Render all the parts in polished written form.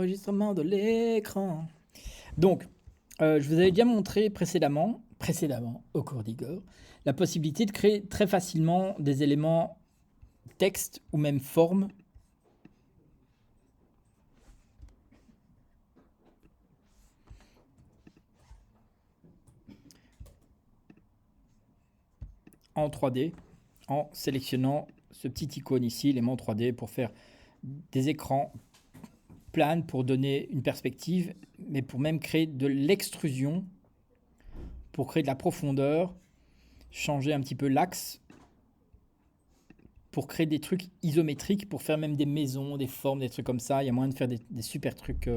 enregistrement de l'écran. Donc, je vous avais déjà montré précédemment au cours d'Igor, la possibilité de créer très facilement des éléments texte ou même forme en 3D en sélectionnant ce petit icône ici, élément 3D, pour faire des écrans planes pour donner une perspective, mais pour même créer de l'extrusion, pour créer de la profondeur, changer un petit peu l'axe, pour créer des trucs isométriques, pour faire même des maisons, des formes, des trucs comme ça. Il y a moyen de faire des super trucs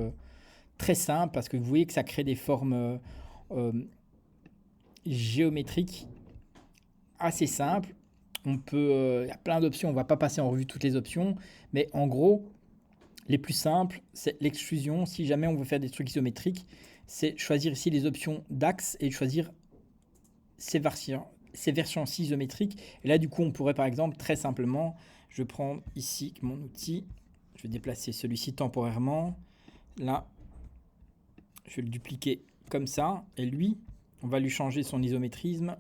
très simples, parce que vous voyez que ça crée des formes géométriques assez simples. Il y a plein d'options, on ne va pas passer en revue toutes les options, mais en gros, les plus simples, c'est l'extrusion. Si jamais on veut faire des trucs isométriques, c'est choisir ici les options d'axe et choisir ces versions isométriques. Et là, du coup, on pourrait par exemple très simplement, je vais prendre ici mon outil, je vais déplacer celui-ci temporairement. Là, je vais le dupliquer comme ça. Et lui, on va lui changer son isométrisme.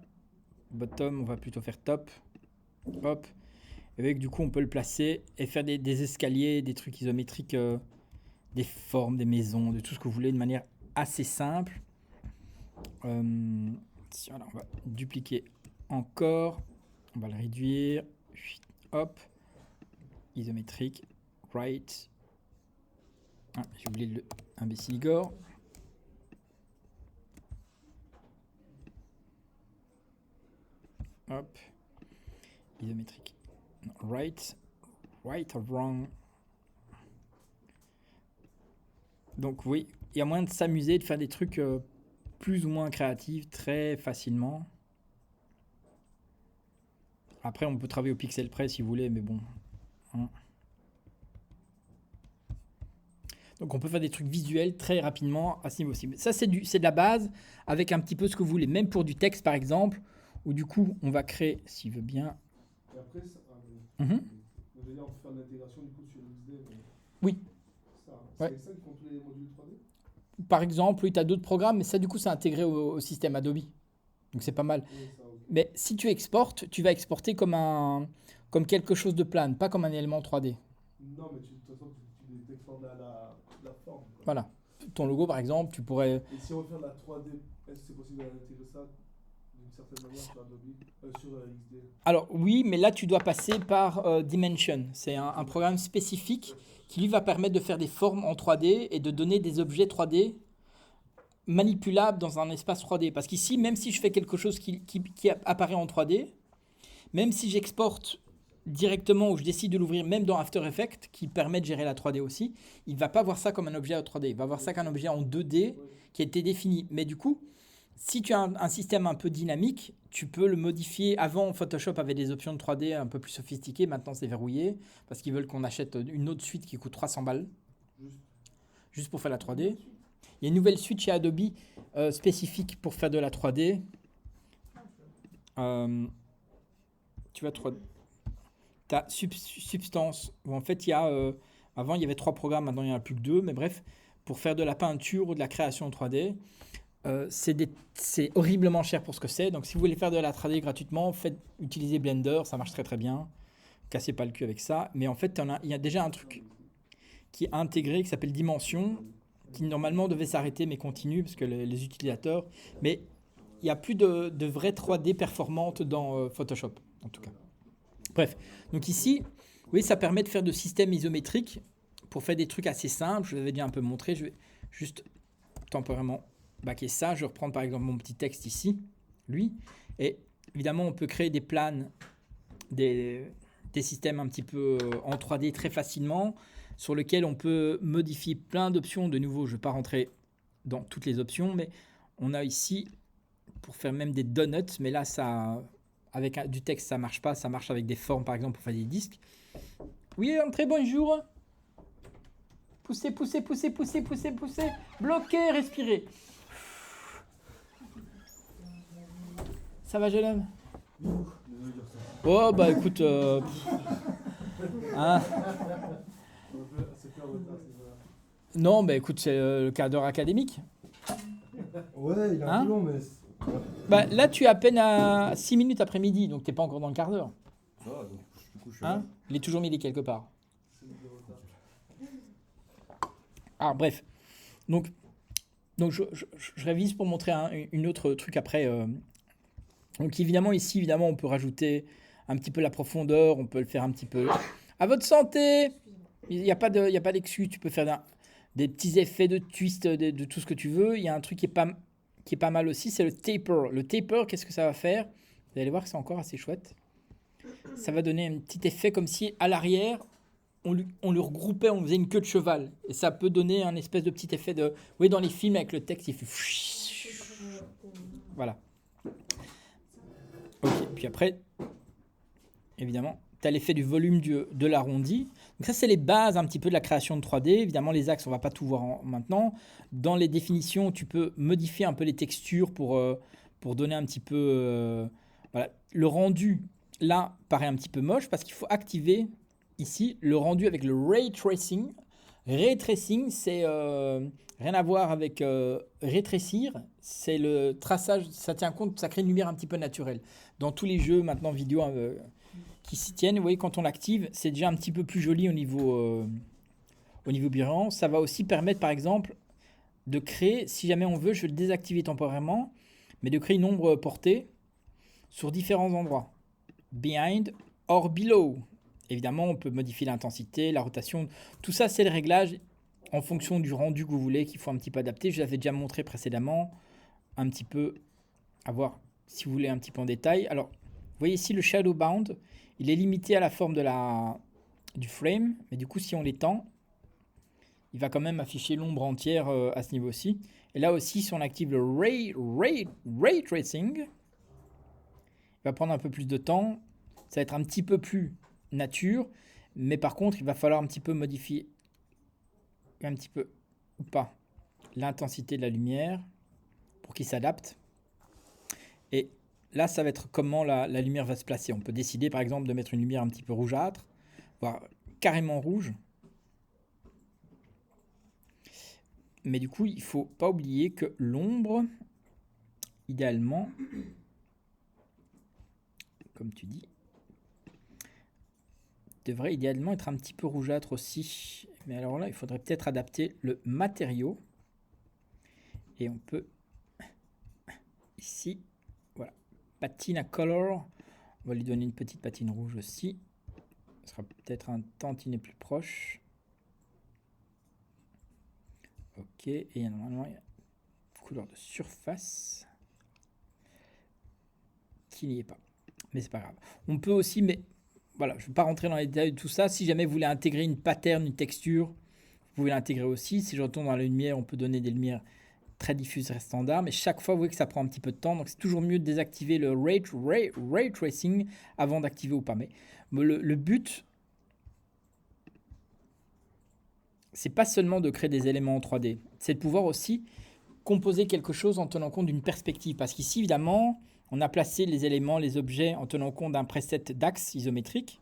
Bottom, on va plutôt faire top. Hop. Avec du coup, on peut le placer et faire des escaliers, des trucs isométriques, des formes, des maisons, de tout ce que vous voulez de manière assez simple. Voilà, on va dupliquer encore. On va le réduire. Hop. Isométrique. Right. Ah, j'ai oublié le imbécile Igor. Hop. Isométrique. Right or wrong. Donc oui, il y a moyen de s'amuser, de faire des trucs plus ou moins créatifs très facilement. Après, on peut travailler au pixel près si vous voulez, mais bon. Donc on peut faire des trucs visuels très rapidement à ce niveau aussi. Ça, c'est de la base, avec un petit peu ce que vous voulez. Même pour du texte, par exemple, où du coup, on va créer, s'il veut bien. Et après, ça, Mhm. on peut faire l'intégration du coup sur XD. Oui. C'est Ouais. avec ça qu'ils font tous les modules 3D. Par exemple, oui, tu as d'autres programmes, mais ça, du coup, c'est intégré au système Adobe. Donc c'est pas mal. Oui, ça, ok. Mais si tu exportes, tu vas exporter comme quelque chose de plane, pas comme un élément 3D. Non, mais de toute façon, tu déformes la forme, quoi. Voilà. Ton logo, par exemple, tu pourrais. Et si on veut faire de la 3D, est-ce que c'est possible d'intégrer ça d'une certaine manière sur Adobe, sur XD? Alors oui, mais là, tu dois passer par Dimension. C'est un programme spécifique qui lui va permettre de faire des formes en 3D et de donner des objets 3D manipulables dans un espace 3D. Parce qu'ici, même si je fais quelque chose qui apparaît en 3D, même si j'exporte directement ou je décide de l'ouvrir même dans After Effects, qui permet de gérer la 3D aussi, il ne va pas voir ça comme un objet en 3D. Il va voir ça comme un objet en 2D qui a été défini. Mais du coup, si tu as un système un peu dynamique, tu peux le modifier. Avant, Photoshop avait des options de 3D un peu plus sophistiquées. Maintenant, c'est verrouillé parce qu'ils veulent qu'on achète une autre suite qui coûte 300 balles juste pour faire la 3D. Il y a une nouvelle suite chez Adobe spécifique pour faire de la 3D. Tu vois, tu as Substance, où en fait, il y a, avant, il y avait 3 programmes, maintenant, il n'y en a plus que 2. Mais bref, pour faire de la peinture ou de la création en 3D, c'est horriblement cher pour ce que c'est. Donc, si vous voulez faire de la 3D gratuitement, utilisez Blender, ça marche très très bien. Cassez pas le cul avec ça. Mais en fait, il y a déjà un truc qui est intégré qui s'appelle Dimension, qui normalement devait s'arrêter mais continue parce que les utilisateurs. Mais il n'y a plus de vraies 3D performantes dans Photoshop, en tout cas. Bref, donc ici, oui, ça permet de faire de systèmes isométriques pour faire des trucs assez simples. Je vous avais déjà un peu montré. Je vais juste temporairement baquer ça. Je vais reprendre par exemple mon petit texte ici, lui. Et évidemment, on peut créer des planes, des systèmes un petit peu en 3D très facilement, sur lesquels on peut modifier plein d'options. De nouveau, je ne vais pas rentrer dans toutes les options, mais on a ici pour faire même des donuts. Mais là, ça, avec du texte, ça marche pas. Ça marche avec des formes, par exemple, pour faire des disques. Oui, entrez, bonjour. Poussez, poussez, poussez, poussez, poussez, poussez. Bloquez, respirez. Ça va, jeune homme? Oh, bah écoute. Hein, Non, bah écoute, c'est le quart d'heure académique. Ouais, il est un Hein peu long, mais. Bah, là, tu es à peine à 6 minutes après-midi, donc t'es pas encore dans le quart d'heure. Ça va, donc du coup, je suis Hein là. Il est toujours midi quelque part. C'est du retard. Ah, bref. Donc je révise pour montrer une autre truc après. Donc évidemment, ici, évidemment, on peut rajouter un petit peu la profondeur, on peut le faire un petit peu. À votre santé! Il n'y a pas il y a pas d'excuse, tu peux faire des petits effets de twist, de tout ce que tu veux. Il y a un truc qui est pas mal aussi, c'est le taper. Le taper, qu'est-ce que ça va faire? Vous allez voir que c'est encore assez chouette. Ça va donner un petit effet comme si à l'arrière, on le regroupait, on faisait une queue de cheval. Et ça peut donner un espèce de petit effet de... Vous voyez, dans les films avec le texte, il fait... Voilà. Ok, puis après, évidemment, tu as l'effet du volume de l'arrondi. Donc ça, c'est les bases un petit peu de la création de 3D. Évidemment, les axes, on va pas tout voir maintenant. Dans les définitions, tu peux modifier un peu les textures pour donner un petit peu... voilà. Le rendu, là, paraît un petit peu moche parce qu'il faut activer ici le rendu avec le ray tracing. Ray tracing, c'est rien à voir avec rétrécir. C'est le traçage, ça tient compte, ça crée une lumière un petit peu naturelle. Dans tous les jeux maintenant vidéo qui s'y tiennent, vous voyez, quand on l'active, c'est déjà un petit peu plus joli au niveau brillant. Ça va aussi permettre, par exemple, de créer, si jamais on veut, je vais le désactiver temporairement, mais de créer une ombre portée sur différents endroits. Behind or below. Évidemment, on peut modifier l'intensité, la rotation. Tout ça, c'est le réglage en fonction du rendu que vous voulez, qu'il faut un petit peu adapter. Je l'avais déjà montré précédemment, un petit peu, à voir si vous voulez un petit peu en détail. Alors, vous voyez ici le shadow bound, il est limité à la forme du frame, mais du coup, si on l'étend, il va quand même afficher l'ombre entière à ce niveau-ci. Et là aussi, si on active le ray tracing, il va prendre un peu plus de temps. Ça va être un petit peu plus nature, mais par contre, il va falloir un petit peu modifier un petit peu ou pas l'intensité de la lumière pour qu'il s'adapte. Et là, ça va être comment la lumière va se placer. On peut décider par exemple de mettre une lumière un petit peu rougeâtre, voire carrément rouge. Mais du coup, il ne faut pas oublier que l'ombre, idéalement, comme tu dis, devrait idéalement être un petit peu rougeâtre aussi. Mais alors là, il faudrait peut-être adapter le matériau. Et on peut, ici, voilà, patina color. On va lui donner une petite patine rouge aussi. Ce sera peut-être un tantinet plus proche. Ok, et normalement, il y a une couleur de surface qui n'y est pas. Mais c'est pas grave. On peut aussi, mais voilà, je ne vais pas rentrer dans les détails de tout ça. Si jamais vous voulez intégrer une pattern, une texture, vous pouvez l'intégrer aussi. Si je retourne dans la lumière, on peut donner des lumières très diffuses standard, mais chaque fois, vous voyez que ça prend un petit peu de temps. Donc, c'est toujours mieux de désactiver le ray tracing avant d'activer ou pas. Mais le but, c'est pas seulement de créer des éléments en 3D, c'est de pouvoir aussi composer quelque chose en tenant compte d'une perspective. Parce qu'ici, évidemment, on a placé les éléments, les objets en tenant compte d'un preset d'axe isométrique.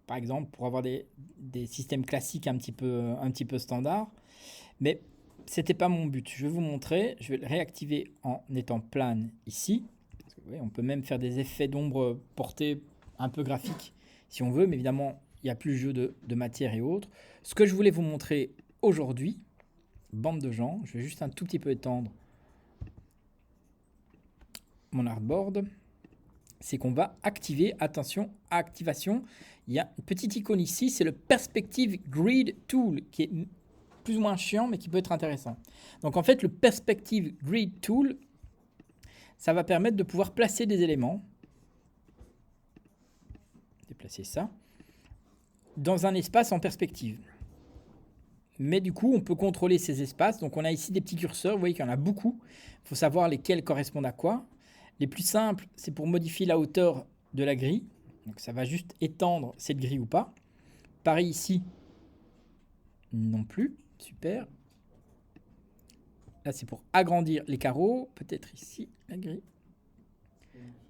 Par exemple, pour avoir des systèmes classiques un petit peu standards. Mais ce n'était pas mon but. Je vais vous montrer. Je vais le réactiver en étant plane ici. Parce que, vous voyez, on peut même faire des effets d'ombre portés un peu graphiques si on veut. Mais évidemment, il n'y a plus le jeu de matière et autres. Ce que je voulais vous montrer aujourd'hui, bande de gens, je vais juste un tout petit peu étendre mon artboard, c'est qu'on va activer, attention, activation, il y a une petite icône ici, c'est le Perspective Grid Tool, qui est plus ou moins chiant, mais qui peut être intéressant. Donc en fait, le Perspective Grid Tool, ça va permettre de pouvoir placer des éléments, déplacer ça, dans un espace en perspective. Mais du coup, on peut contrôler ces espaces. Donc on a ici des petits curseurs, vous voyez qu'il y en a beaucoup. Il faut savoir lesquels correspondent à quoi. Les plus simples, c'est pour modifier la hauteur de la grille. Donc ça va juste étendre cette grille ou pas. Pareil ici, non plus. Super. Là, c'est pour agrandir les carreaux. Peut-être ici, la grille.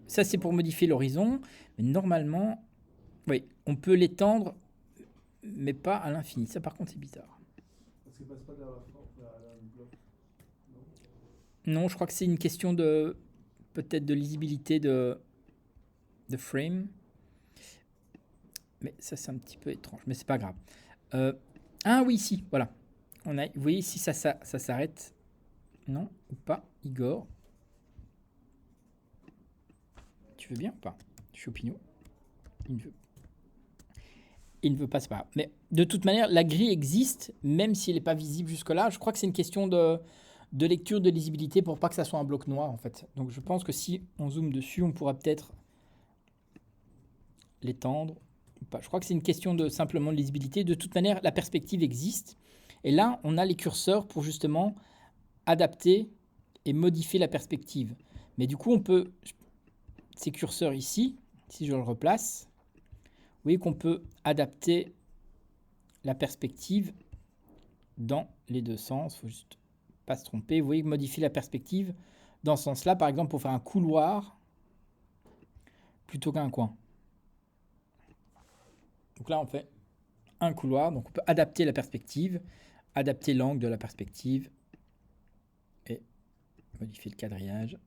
Ça, c'est pour modifier l'horizon. Mais normalement, Oui, on peut l'étendre, mais pas à l'infini. Ça, par contre, c'est bizarre. Parce qu'il passe pas derrière la forme, derrière le bloc. Non, je crois que c'est une question de peut-être de lisibilité de frame. Mais ça, c'est un petit peu étrange. Mais c'est pas grave. Ah oui, si, voilà. Vous voyez ici, ça s'arrête. Non, ou pas, Igor. Tu veux bien ou pas? Chopinot. Il ne veut pas, c'est pas grave. Mais de toute manière, la grille existe, même si elle n'est pas visible jusque-là. Je crois que c'est une question de lecture, de lisibilité pour pas que ça soit un bloc noir, en fait. Donc je pense que si on zoome dessus, on pourra peut-être l'étendre. Je crois que c'est une question de simplement de lisibilité. De toute manière, la perspective existe. Et là, on a les curseurs pour justement adapter et modifier la perspective. Mais du coup, on peut, ces curseurs ici, si je le replace, vous voyez qu'on peut adapter la perspective dans les deux sens. Il ne faut juste pas se tromper. Vous voyez, modifier la perspective dans ce sens-là, par exemple, pour faire un couloir plutôt qu'un coin. Donc là, on fait un couloir. Donc on peut adapter la perspective, adapter l'angle de la perspective et modifier le quadrillage.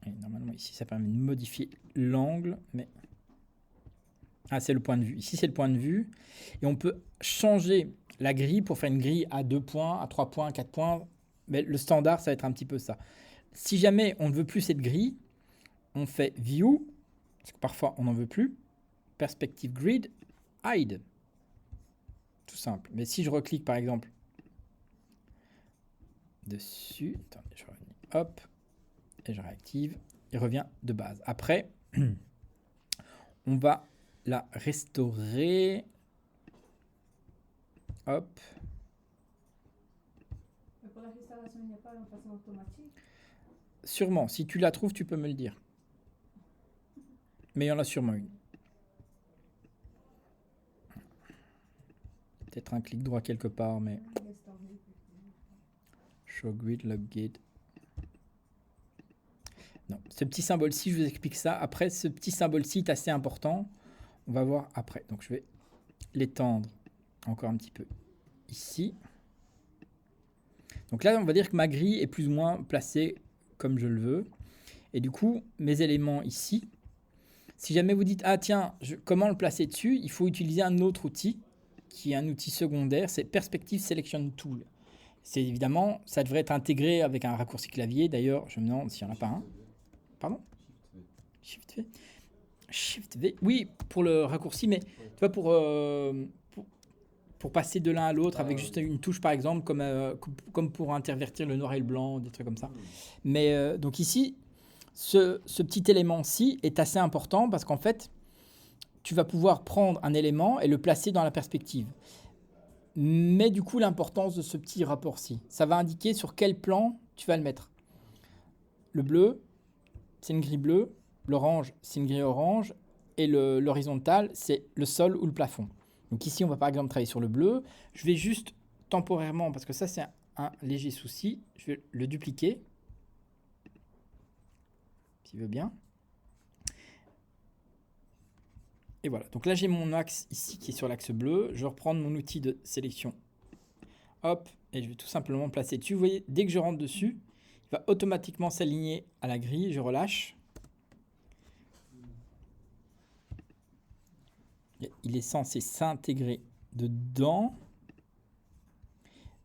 Et normalement, ici, ça permet de modifier l'angle, mais... Ah, c'est le point de vue. Ici, c'est le point de vue. Et on peut changer la grille pour faire une grille à 2 points, à 3 points, 4 points. Mais le standard, ça va être un petit peu ça. Si jamais on ne veut plus cette grille, on fait View, parce que parfois on n'en veut plus. Perspective Grid, Hide. Tout simple. Mais si je reclique, par exemple, dessus, attendez, je reviens, hop, et je réactive, il revient de base. Après, on va la restaurer. Hop. Mais pour la restauration, il n'y a pas une façon automatique. Sûrement. Si tu la trouves, tu peux me le dire. Mais il y en a sûrement une. Peut-être un clic droit quelque part, mais... Show grid, log grid. Non, ce petit symbole-ci, je vous explique ça. Après, ce petit symbole-ci est assez important. On va voir après. Donc, je vais l'étendre encore un petit peu ici. Donc là, on va dire que ma grille est plus ou moins placée comme je le veux. Et du coup, mes éléments ici, si jamais vous dites, ah tiens, comment le placer dessus, il faut utiliser un autre outil, qui est un outil secondaire, c'est Perspective Selection Tool. C'est évidemment, ça devrait être intégré avec un raccourci clavier. D'ailleurs, je me demande s'il n'y en a pas un. Pardon? Shift V. Shift V. Oui, pour le raccourci, mais tu vois, pour passer de l'un à l'autre avec juste une touche, par exemple, comme pour intervertir le noir et le blanc, des trucs comme ça. Mais donc ici, ce petit élément-ci est assez important parce qu'en fait, tu vas pouvoir prendre un élément et le placer dans la perspective. Mais du coup, l'importance de ce petit rapport-ci, ça va indiquer sur quel plan tu vas le mettre. Le bleu, c'est une grille bleue. L'orange, c'est une grille orange. Et l'horizontal, c'est le sol ou le plafond. Donc ici, on va par exemple travailler sur le bleu. Je vais juste temporairement, parce que ça, c'est un léger souci, je vais le dupliquer. S'il veut bien. Et voilà. Donc là, j'ai mon axe ici qui est sur l'axe bleu. Je vais reprendre mon outil de sélection. Hop. Et je vais tout simplement placer dessus. Vous voyez, dès que je rentre dessus, il va automatiquement s'aligner à la grille. Je relâche. Il est censé s'intégrer dedans.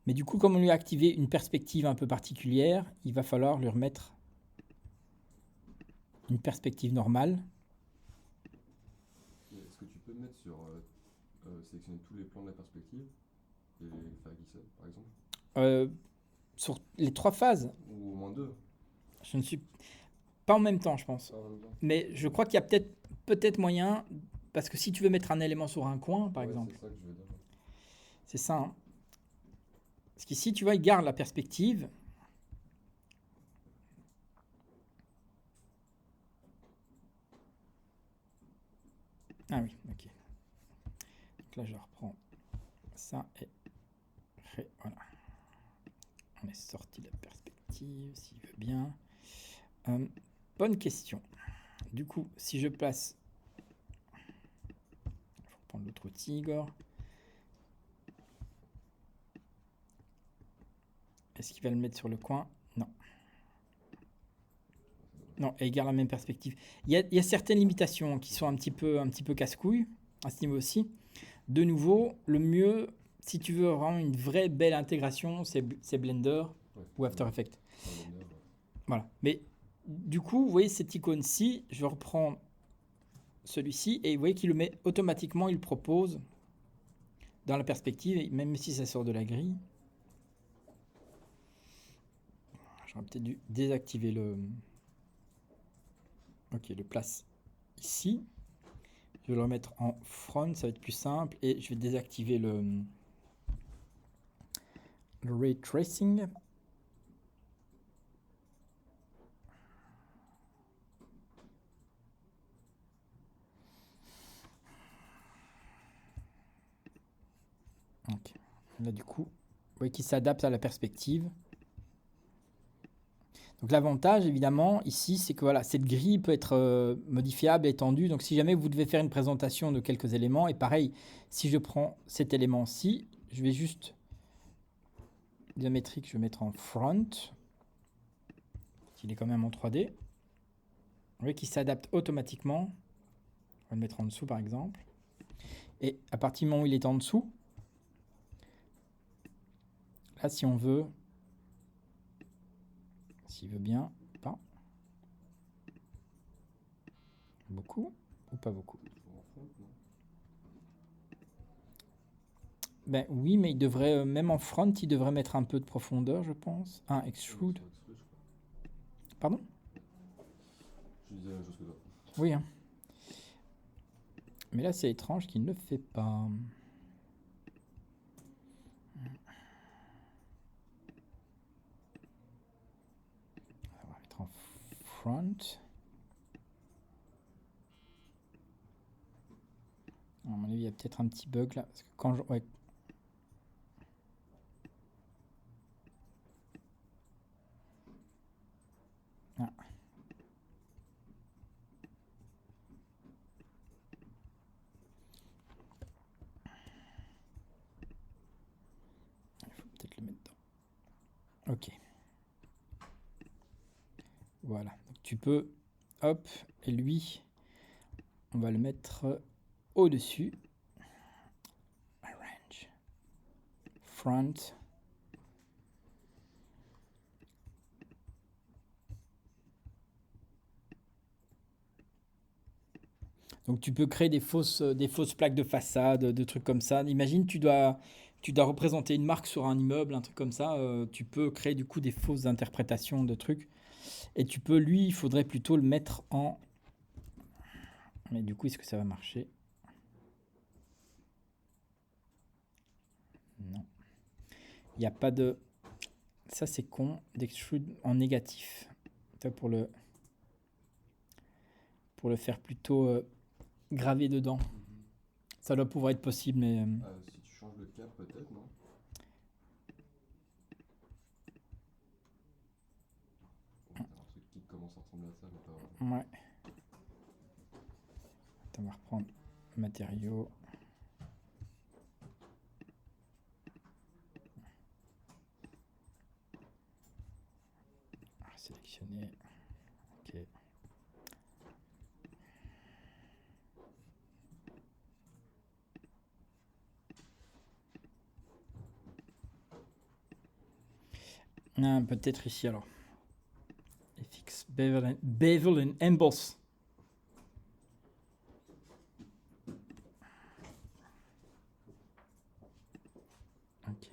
Mais du coup, comme on lui a activé une perspective un peu particulière, il va falloir lui remettre une perspective normale. Est-ce que tu peux mettre sur sélectionner tous les plans de la perspective et faire glisser, par exemple Sur les 3 phases, ou au moins 2? je ne suis pas en même temps, je pense. Mais je crois qu'il y a peut-être moyen, parce que si tu veux mettre un élément sur un coin, par exemple, c'est ça que je veux dire. c'est ça. Hein. Parce qu'ici, tu vois, il garde la perspective. Ah oui, ok. Donc là, je reprends ça et voilà. On est sorti de la perspective, s'il veut bien. Bonne question. Du coup, si je place l'autre tigre. Est-ce qu'il va le mettre sur le coin? Non. Non, et il garde la même perspective. Il y a certaines limitations qui sont un petit peu casse-couilles à ce niveau aussi. De nouveau, le mieux, si tu veux vraiment une vraie belle intégration, c'est Blender Ouais. ou After Effects. Enfin, Blender, ouais. Voilà. Mais du coup, vous voyez cette icône-ci, je vais reprendre celui-ci et vous voyez qu'il le met automatiquement, il le propose dans la perspective, et même si ça sort de la grille. J'aurais peut-être dû désactiver le... Ok, le place ici. Je vais le remettre en front, ça va être plus simple. Et je vais désactiver le ray tracing. Ok. Là, du coup, vous voyez qu'il s'adapte à la perspective. Donc l'avantage, évidemment, ici, c'est que voilà, cette grille peut être modifiable, étendue. Donc si jamais vous devez faire une présentation de quelques éléments, et pareil, si je prends cet élément-ci, je vais juste diamétrique, je vais mettre en front. Il est quand même en 3D. Vous voyez qu'il s'adapte automatiquement. On va le mettre en dessous, par exemple. Et à partir du moment où il est en dessous, là, si on veut, s'il veut bien, pas beaucoup ou pas beaucoup. Toujours en front, non? Ben oui, mais il devrait, même en front, il devrait mettre un peu de profondeur, je pense. Un Ouais, extrude. sur Extrude, je crois. Pardon? Je disais la même chose que toi. Oui, hein. Mais là, c'est étrange qu'il ne le fait pas. On va mettre en front. À mon avis, il y a peut-être un petit bug là. Parce que quand je... Ouais. Ah. Il faut peut-être le mettre dedans. Ok. Voilà. Donc, tu peux... Hop. Et lui, on va le mettre au-dessus. Arrange. Front. Donc tu peux créer des fausses plaques de façade, de trucs comme ça. Imagine, tu dois représenter une marque sur un immeuble, un truc comme ça. Tu peux créer du coup des fausses interprétations de trucs. Et tu peux, lui, il faudrait plutôt le mettre en... Mais du coup, est-ce que ça va marcher? Non. Il n'y a pas de... Ça, c'est con, d'extrude en négatif. Ça, pour le faire plutôt gravé dedans. Ça doit pouvoir être possible, mais... Si tu changes le cap, peut-être, non? On va faire un truc qui commence à ressembler à ça, mais pas vraiment. Ouais. Attends, on va reprendre matériaux. Sélectionner. Ok. Ah, peut-être ici alors. FX Bevel and Emboss. Ok.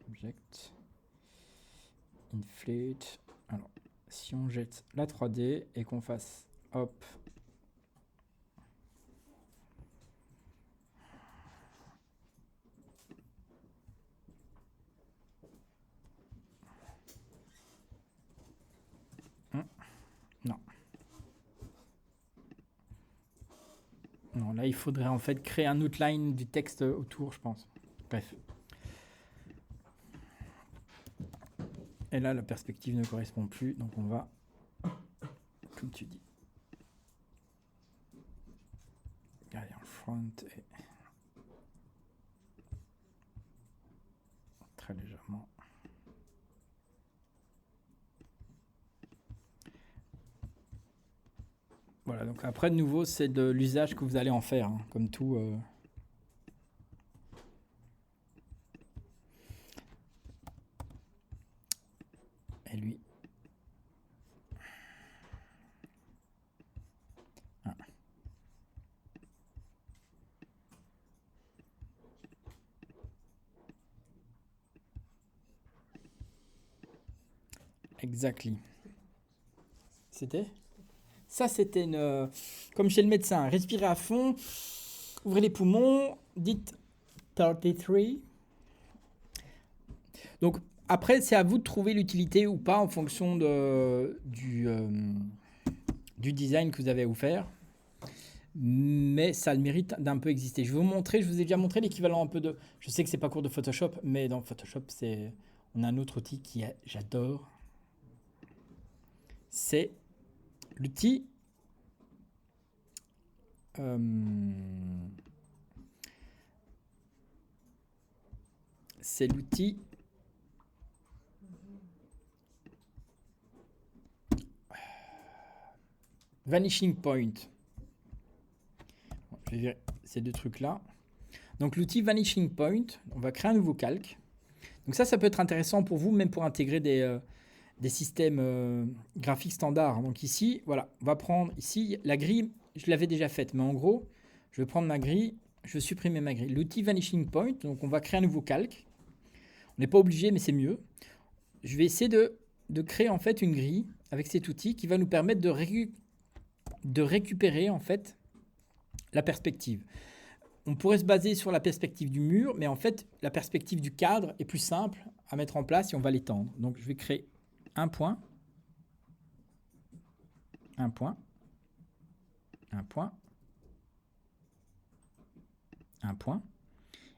Object. Inflate. Alors, si on jette la 3D et qu'on fasse hop. Non. Non, là, il faudrait en fait créer un outline du texte autour, je pense. Bref. Et là, la perspective ne correspond plus, donc on va, comme tu dis. regarder en front et très légèrement. Voilà, donc après de nouveau c'est de l'usage que vous allez en faire, hein, comme tout. Et lui. Ah. Exactly. C'était? Ça, c'était une. Comme chez le médecin, respirez à fond, ouvrez les poumons, dites 33. Donc, après, c'est à vous de trouver l'utilité ou pas en fonction du design que vous avez à vous faire. Mais ça a le mérite d'un peu exister. Je vais vous montrer, je vous ai déjà montré l'équivalent un peu de. Je sais que c'est pas cours de Photoshop, mais dans Photoshop, on a un autre outil j'adore. C'est l'outil. C'est l'outil. Vanishing Point. Bon, je vais virer ces deux trucs-là. Donc l'outil Vanishing Point, on va créer un nouveau calque. Donc ça peut être intéressant pour vous, même pour intégrer des systèmes graphiques standards. Donc ici, voilà, on va prendre ici la grille, je l'avais déjà faite, mais en gros, je vais prendre ma grille, je vais supprimer ma grille. L'outil Vanishing Point, donc on va créer un nouveau calque. On n'est pas obligé, mais c'est mieux. Je vais essayer de créer en fait une grille avec cet outil qui va nous permettre de récupérer en fait la perspective. On pourrait se baser sur la perspective du mur, mais en fait, la perspective du cadre est plus simple à mettre en place et on va l'étendre. Donc, je vais créer un point, un point, un point, un point.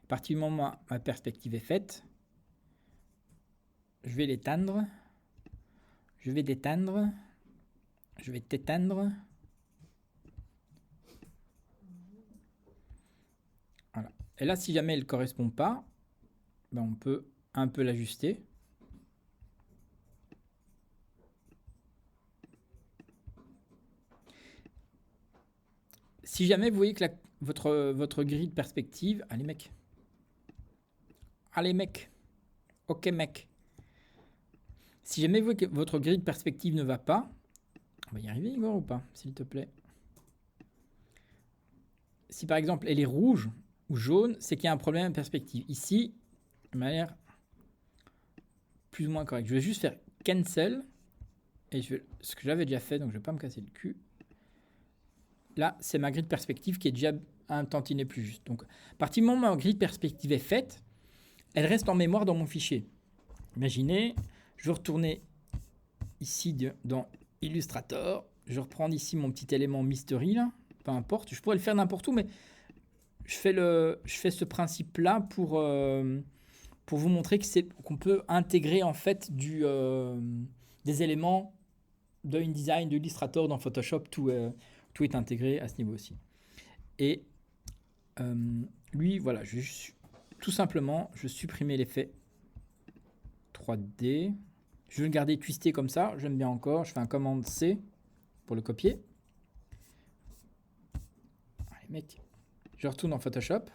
À partir du moment où ma perspective est faite, je vais l'éteindre, je vais déteindre, je vais t'éteindre. Voilà. Et là, si jamais elle ne correspond pas, ben on peut un peu l'ajuster. Si jamais vous voyez que votre grille de perspective... Allez mec. Allez mec. Ok mec. Si jamais vous voyez que votre grille de perspective ne va pas, on va y arriver Igor ou pas, s'il te plaît. Si par exemple elle est rouge ou jaune, c'est qu'il y a un problème de perspective. Ici, de manière plus ou moins correcte. Je vais juste faire cancel. Et ce que j'avais déjà fait, donc je ne vais pas me casser le cul. Là, c'est ma grille de perspective qui est déjà un tantinet plus juste. Donc, à partir du moment où ma grille de perspective est faite, elle reste en mémoire dans mon fichier. Imaginez, je vais retourner ici dans Illustrator. Je vais reprendre ici mon petit élément mystery, là. Peu importe, je pourrais le faire n'importe où, mais je fais ce principe-là pour vous montrer qu'on peut intégrer en fait des éléments de InDesign, de Illustrator, dans Photoshop, tout est intégré à ce niveau aussi. Et lui, voilà, tout simplement, je vais supprimer l'effet 3D. Je vais le garder twisté comme ça, j'aime bien encore. Je fais un commande C pour le copier. Allez, mec. Je retourne dans Photoshop.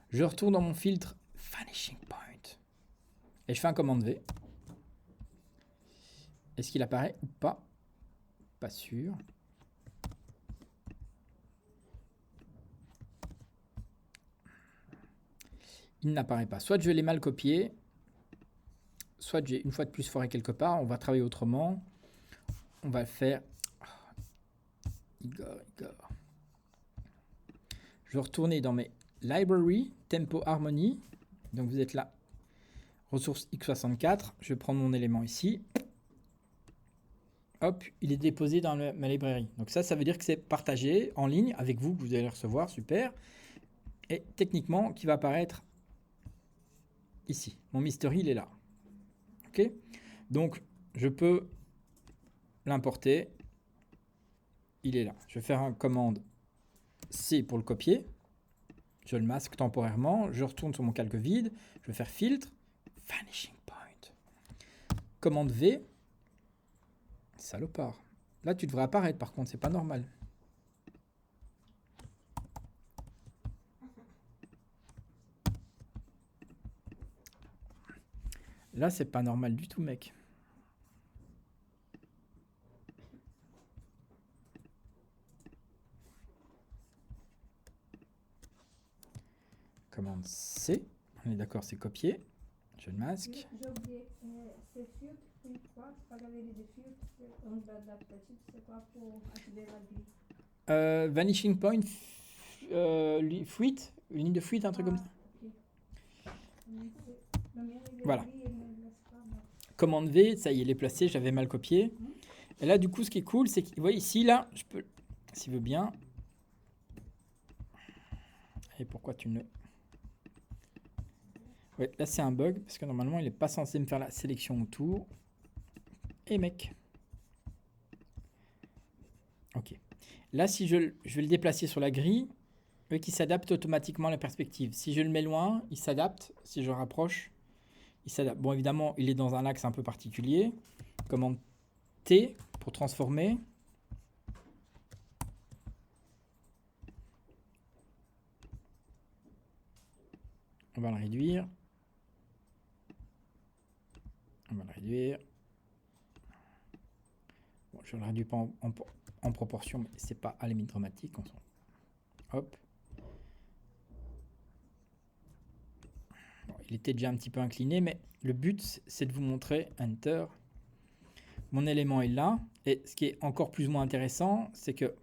Je retourne dans mon filtre Vanishing Point. Et je fais un commande V. Est-ce qu'il apparaît ou pas? Pas sûr. Il n'apparaît pas. Soit je l'ai mal copié, soit j'ai une fois de plus foré quelque part. On va travailler autrement. On va le faire. Igor. Je vais retourner dans mes library, tempo harmony. Donc vous êtes là. Ressource x64. Je vais prendre mon élément ici. Hop, il est déposé dans ma librairie. Donc ça veut dire que c'est partagé en ligne avec vous, que vous allez le recevoir, super. Et techniquement, qui va apparaître ici. Mon mystery, il est là. Ok. Donc, je peux l'importer. Il est là. Je vais faire un commande C pour le copier. Je le masque temporairement. Je retourne sur mon calque vide. Je vais faire filtre. Vanishing point. Commande V. Salopard. Là, tu devrais apparaître par contre. C'est pas normal. Là, c'est pas normal du tout, mec. Commande C. On est d'accord, c'est copié. Je le masque. J'ai oublié, c'est filtre, puis quoi? C'est pas galerie de filtres, c'est un adaptatif, c'est quoi pour activer la grille? Vanishing point, fuite, une ligne de fuite, un truc comme ça. Ok. Le mien, il est Voilà. gris, il ne laisse pas. Commande V, ça y est, il est placé, j'avais mal copié. Et là, du coup, ce qui est cool, c'est que, vous voyez ici, là, je peux, s'il veut bien. Et pourquoi tu ne... Ouais, là, c'est un bug, parce que normalement, il n'est pas censé me faire la sélection autour. Et mec. Ok. Là, si je vais le déplacer sur la grille, eux qui s'adapte automatiquement à la perspective. Si je le mets loin, il s'adapte. Si je le rapproche, il s'adapte. Bon, évidemment, il est dans un axe un peu particulier. Commande T pour transformer. On va le réduire. On va le réduire. Bon, je ne le réduis pas en proportion, mais c'est pas à la limite dramatique. Hop. Bon, il était déjà un petit peu incliné, mais le but, c'est de vous montrer Enter. Mon élément est là. Et ce qui est encore plus ou moins intéressant, c'est que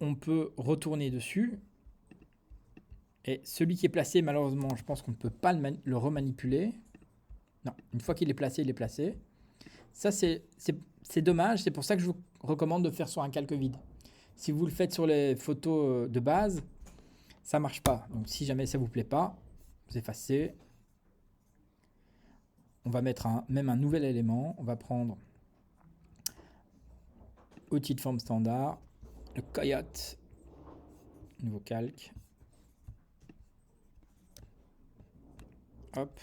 on peut retourner dessus. Et celui qui est placé, malheureusement, je pense qu'on ne peut pas le remanipuler. Non, une fois qu'il est placé, il est placé. Ça, c'est dommage. C'est pour ça que je vous recommande de faire sur un calque vide. Si vous le faites sur les photos de base, ça ne marche pas. Donc, si jamais ça ne vous plaît pas, vous effacez. On va mettre même un nouvel élément. On va prendre outil de forme standard, le coyote, nouveau calque. Hop.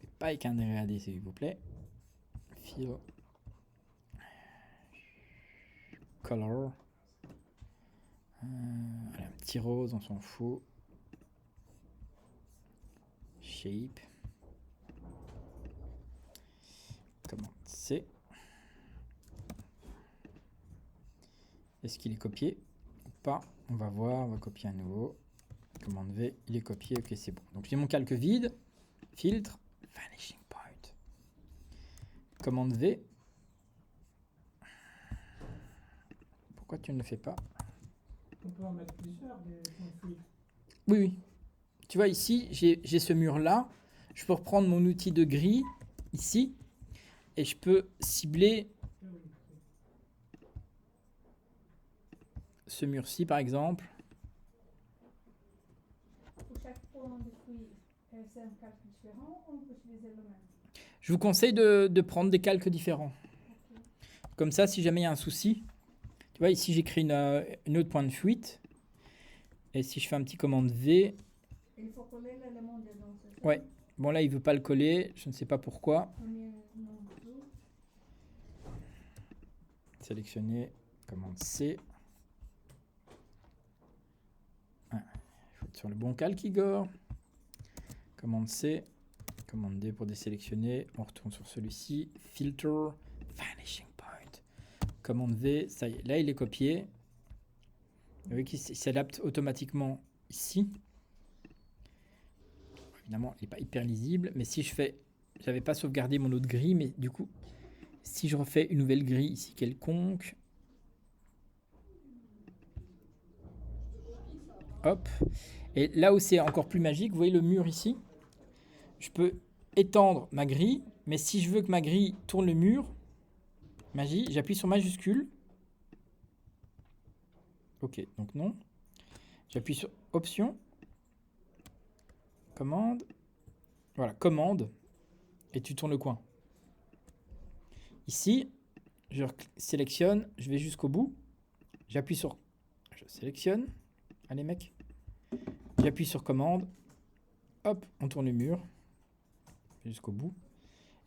Mais pas avec un RAD, s'il vous plaît. Fill. Color. Allez, un petit rose, on s'en fout. Shape. Commande C. Est-ce qu'il est copié ou pas? On va voir, on va copier à nouveau. Commande V, il est copié, ok, c'est bon. Donc j'ai mon calque vide. Filtre, vanishing point. Commande V. Pourquoi tu ne le fais pas? On peut en mettre plusieurs des filtres. Oui, oui. Tu vois, ici, j'ai ce mur-là. Je peux reprendre mon outil de grille, ici, et je peux cibler ce mur-ci, par exemple. Pour chaque point de fruit, c'est un calque différent ou on peut utiliser le même? Je vous conseille de prendre des calques différents. Comme ça, si jamais il y a un souci, tu vois, ici, j'écris une autre point de fuite. Et si je fais un petit commande V, Il faut coller l'élément dedans, c'est ça? ouais. Bon, là, il ne veut pas le coller. Je ne sais pas pourquoi. Premier nom du jour. Sélectionner, commande C. Ah, il faut être sur le bon calque, Igor. Commande C. Commande D pour désélectionner. On retourne sur celui-ci. Filter, vanishing point. Commande V, ça y est. Là, il est copié. Vous voyez qu'il s'adapte automatiquement ici. Évidemment, il n'est pas hyper lisible. Mais si je fais... J'avais pas sauvegardé mon autre grille, mais du coup, si je refais une nouvelle grille ici quelconque... Hop. Et là où c'est encore plus magique, vous voyez le mur ici? Je peux étendre ma grille, mais si je veux que ma grille tourne le mur, magie, j'appuie sur majuscule. Ok, donc non. J'appuie sur option. Commande. Voilà, commande. Et tu tournes le coin. Ici, je sélectionne, je vais jusqu'au bout. J'appuie sur Je sélectionne. Allez mec. J'appuie sur commande. Hop, on tourne le mur. Jusqu'au bout.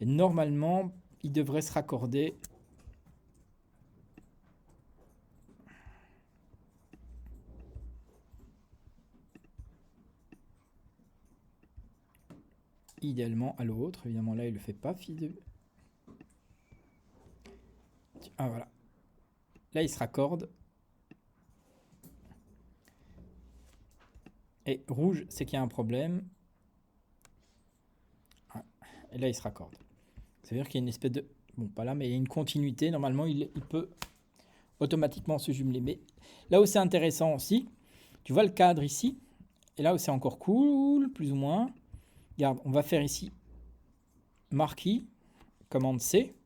Et normalement, il devrait se raccorder. Idéalement à l'autre. Évidemment, là, il le fait pas, fils de... Ah, voilà. Là, il se raccorde. Et rouge, c'est qu'il y a un problème. Ah, et là, il se raccorde. Ça veut dire qu'il y a une espèce de... Bon, pas là, mais il y a une continuité. Normalement, il peut automatiquement se jumeler. Mais là où c'est intéressant aussi, tu vois le cadre ici. Et là où c'est encore cool, plus ou moins. Regarde, on va faire ici marquee, commande C,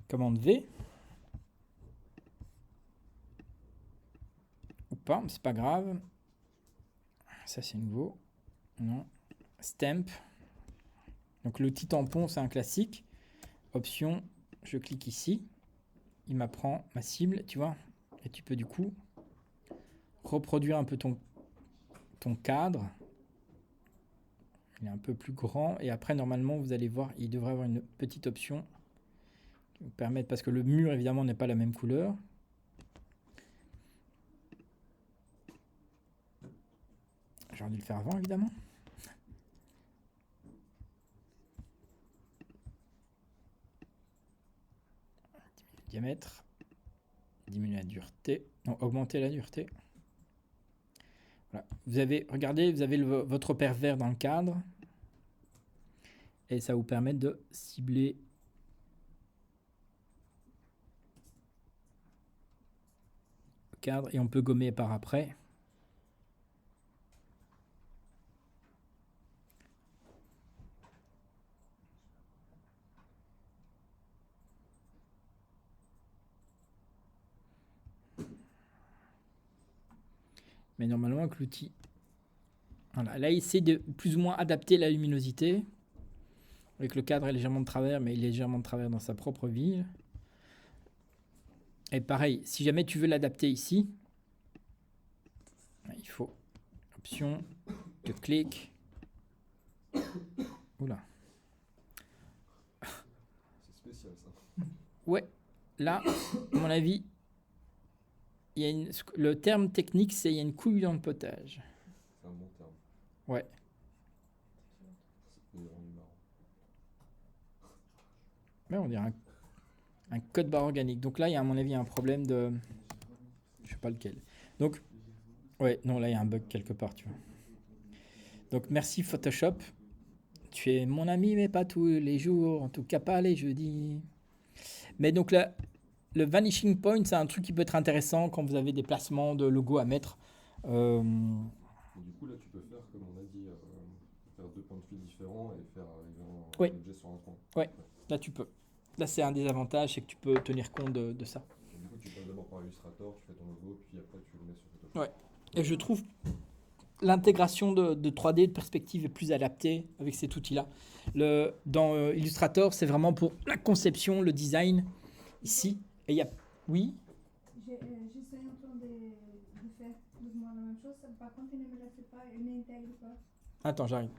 commande V. Ou pas, mais c'est pas grave. Ça, c'est nouveau. Non. Stamp. Donc l'outil tampon, c'est un classique. Option, je clique ici. Il m'apprend ma cible, tu vois. Et tu peux du coup reproduire un peu ton cadre. Il est un peu plus grand. Et après, normalement, vous allez voir, il devrait avoir une petite option qui vous permettre, parce que le mur, évidemment, n'est pas la même couleur. J'aurais dû le faire avant, évidemment. Diamètre, diminuer la dureté, non, augmenter la dureté. Voilà. Vous avez, regardez, vous avez votre repère vert dans le cadre et ça vous permet de cibler le cadre et on peut gommer par après. Mais normalement avec l'outil, voilà, là il essaie de plus ou moins adapter la luminosité. Avec le cadre est légèrement de travers, mais il est légèrement de travers dans sa propre ville. Et pareil, si jamais tu veux l'adapter ici, il faut option, tu cliques. Oula. C'est spécial ça. Ouais, là, à mon avis, il y a le terme technique, c'est il y a une couille dans le potage. C'est un bon terme. Ouais. C'est rendu marrant. Mais on dirait un code barre organique. Donc là, il y a à mon avis un problème de... Je sais pas lequel. Donc, ouais, non, là, il y a un bug quelque part, tu vois. Donc, merci Photoshop. Tu es mon ami, mais pas tous les jours. En tout cas, pas les jeudis. Mais donc là, le vanishing point, c'est un truc qui peut être intéressant quand vous avez des placements de logos à mettre. Et du coup, là, tu peux faire, comme on a dit, faire deux points de fuite différents et faire un Oui. objet sur un point. Ouais. Là, tu peux. Là, c'est un des avantages, c'est que tu peux tenir compte de ça. Et du coup, tu passes d'abord par Illustrator, tu fais ton logo, puis après, tu le mets sur Photoshop. Ouais. Et je trouve l'intégration de 3D, de perspective est plus adaptée avec cet outil-là. Dans Illustrator, c'est vraiment pour la conception, le design, ici. Et il y a... Oui. Je suis en train de faire plus ou moins la même chose. Par contre, il ne me laisse pas, il n'intègre pas. Attends, j'arrive.